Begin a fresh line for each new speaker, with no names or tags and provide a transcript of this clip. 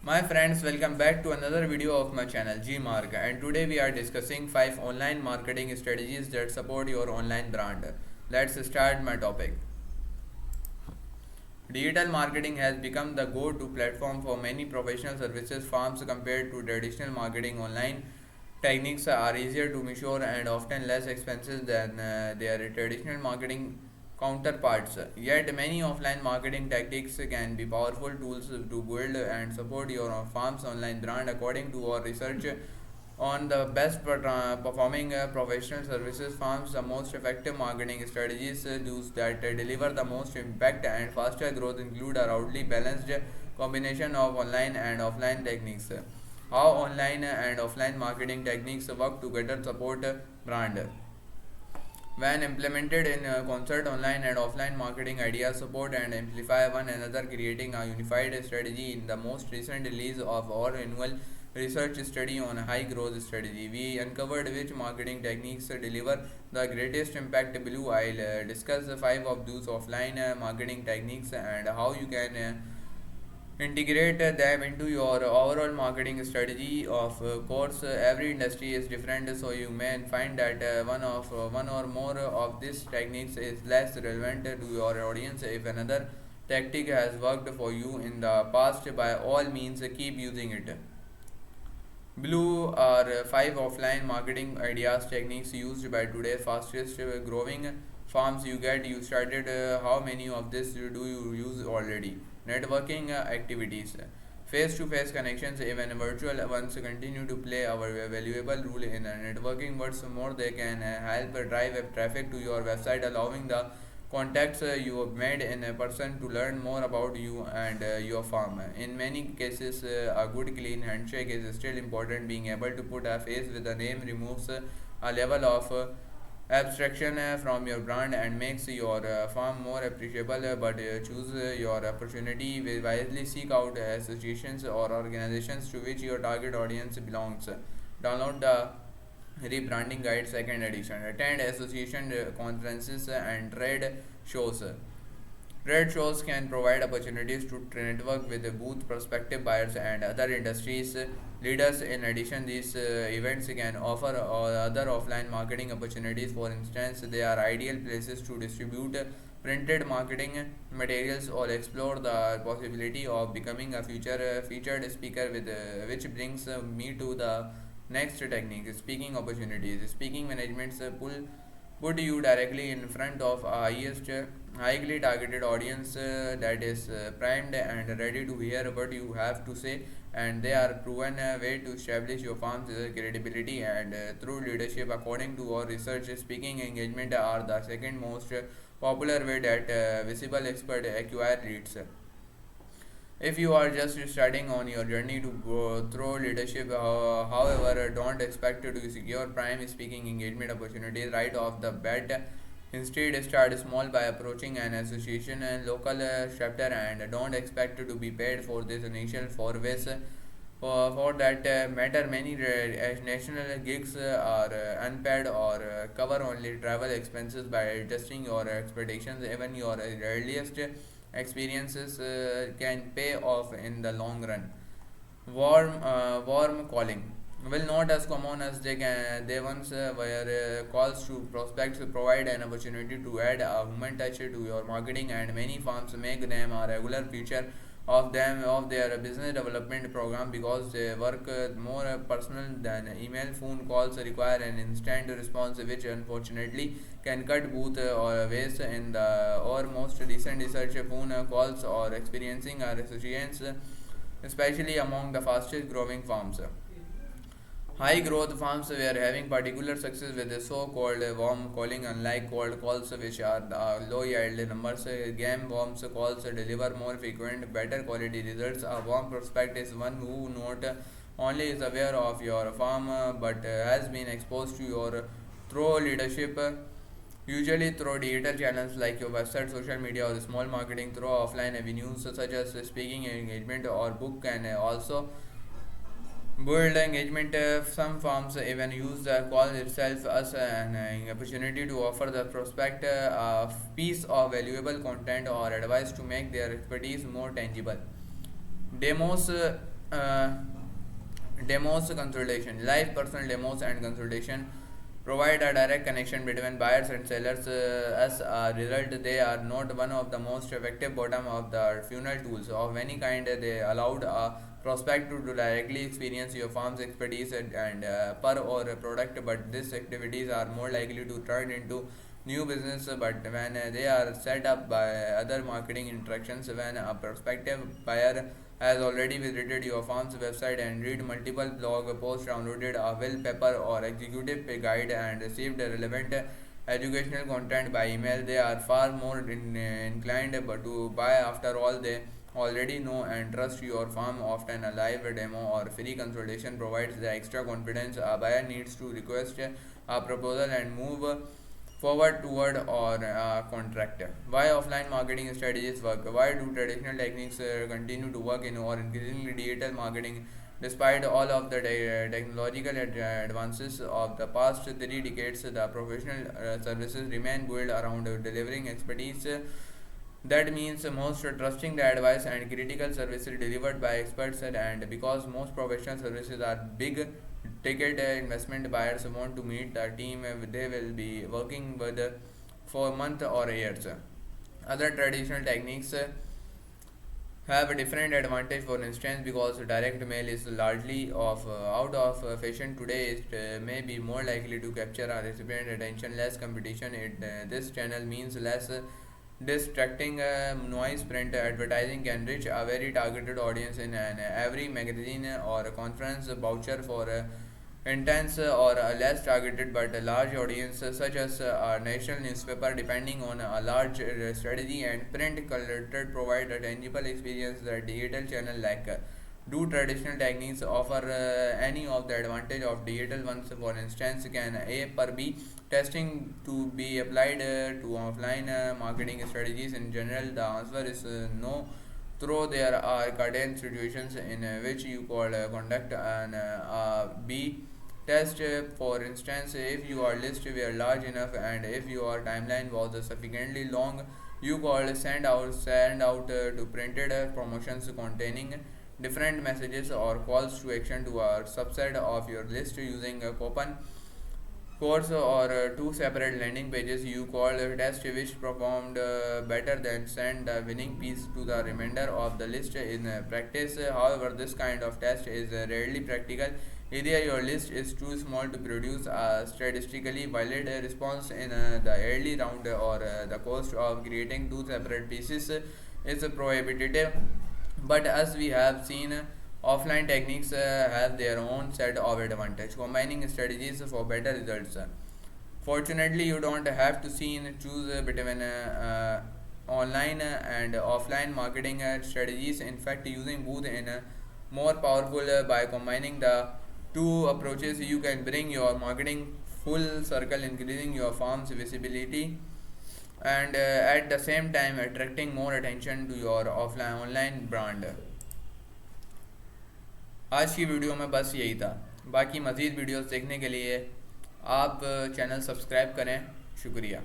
My friends, welcome back to another video of my channel Gmark, and today we are discussing 5 online marketing strategies that support your online brand. Let's start my topic. Digital marketing has become the go-to platform for many professional services firms compared to traditional marketing. Online techniques are easier to mature and often less expensive than their traditional marketing counterparts. Yet, many offline marketing tactics can be powerful tools to build and support your firm's online brand. According to our research on the best performing professional services firms, the most effective marketing strategies those that deliver the most impact and faster growth include a roughly balanced combination of online and offline techniques. How online and offline marketing techniques work together support brand. When implemented in concert, online and offline marketing ideas support and amplify one another, creating a unified strategy. In the most recent release of our annual research study on high growth strategy, we uncovered which marketing techniques deliver the greatest impact. Below, I'll discuss the 5 of those offline marketing techniques and how you can integrate them into your overall marketing strategy. Of course, every industry is different, so you may find that one or more of these techniques is less relevant to your audience. If another tactic has worked for you in the past, by all means keep using it. Below are 5 offline marketing ideas techniques used by today's fastest growing firms. You started. How many of this do you use already? Networking activities. Face to face connections, even virtual ones, continue to play a valuable role in networking. What's more, they can help drive traffic to your website, allowing the contacts you have made in a person to learn more about you and your firm. In many cases, a good clean handshake is still important. Being able to put a face with a name removes a level of abstraction from your brand and makes your firm more appreciable. But choose your opportunity wisely. Seek out associations or organizations to which your target audience belongs. Download the Rebranding Guide Second Edition. Attend association conferences and trade shows. Trade shows can provide opportunities to network with booth prospective buyers and other industries leaders. In addition, these events can offer other offline marketing opportunities. For instance, they are ideal places to distribute printed marketing materials or explore the possibility of becoming a future featured speaker, with which brings me to the next technique: speaking opportunities. Speaking managements put you directly in front of a highly targeted audience that is primed and ready to hear what you have to say, and they are proven way to establish your firm's credibility and through leadership. According to our research, speaking engagement are the second most popular way that visible expert acquire leads. If you are just starting on your journey to go through leadership, however, don't expect to secure prime speaking engagement opportunities right off the bat. Instead, start small by approaching an association and local chapter, and don't expect to be paid for this initial forays. For that matter, many national gigs are unpaid or cover only travel expenses. By adjusting your expectations, even your earliest experiences can pay off in the long run. Warm calling will not as common as they once were. Calls to prospects provide an opportunity to add a human touch to your marketing, and many firms make them a regular feature of their business development program because they work more personal than email. Phone calls require an instant response, which unfortunately can cut both or waste. In the or most recent research, phone calls or experiencing are associations, especially among the fastest growing firms. High growth firms were having particular success with the so called warm calling, unlike cold calls, which are low yield numbers. Game warm calls deliver more frequent, better quality results. A warm prospect is one who not only is aware of your firm but has been exposed to your through leadership, usually through digital channels like your website, social media, or small marketing. Through offline avenues such as speaking engagement or book can also build engagement. Some firms even use the call itself as an opportunity to offer the prospect a piece of valuable content or advice to make their expertise more tangible. Demos uh, Demos consultation. Live personal demos and consultation provide a direct connection between buyers and sellers. As a result, they are not one of the most effective bottom of the funnel tools of any kind. They allowed a prospect to directly experience your firm's expertise and per or product, but these activities are more likely to turn into new business. But when they are set up by other marketing interactions, when a prospective buyer has already visited your firm's website and read multiple blog posts, downloaded a well paper or executive guide, and received relevant educational content by email, they are far more inclined to buy. After all, they already know and trust your firm. Often a live demo or free consultation provides the extra confidence a buyer needs to request a proposal and move forward toward or contract. Why offline marketing strategies work? Why do traditional techniques continue to work in or increasingly digital marketing? Despite all of the technological advances of the past 3 decades, the professional services remain built around delivering expertise. That means most trusting the advice and critical services delivered by experts, and because most professional services are big ticket investment, buyers want to meet the team they will be working with for months or years. Other traditional techniques have a different advantage. For instance, because direct mail is largely out of fashion today, it may be more likely to capture a recipient attention. Less competition, this channel means less distracting noise. Print advertising can reach a very targeted audience in every magazine or a conference. Voucher for intense or less targeted but a large audience, such as a national newspaper, depending on a large strategy. And print collateral provide a tangible experience that digital channel lack. Do traditional techniques offer any of the advantage of digital ones? For instance, can A per B testing to be applied to offline marketing strategies in general? The answer is no. Though there are certain situations in which you could conduct an B test. For instance, if your list were large enough and if your timeline was sufficiently long, you could send out to printed promotions containing different messages or calls to action to a subset of your list using a coupon course or two separate landing pages. You call a test which performed better than send the winning piece to the remainder of the list. In practice, however, this kind of test is rarely practical. Either your list is too small to produce a statistically valid response in the early round, or the cost of creating two separate pieces is prohibitive. But as we have seen, offline techniques have their own set of advantage, combining strategies for better results. Fortunately, you don't have to choose between online and offline marketing strategies. In fact, using both in more powerful. By combining the two approaches, you can bring your marketing full circle, increasing your firm's visibility and at the same time attracting more attention to your offline online brand. आज की video में बस यही था। बाकी मज़ीद videos देखने के लिए आप चैनल सब्सक्राइब करें। शुक्रिया।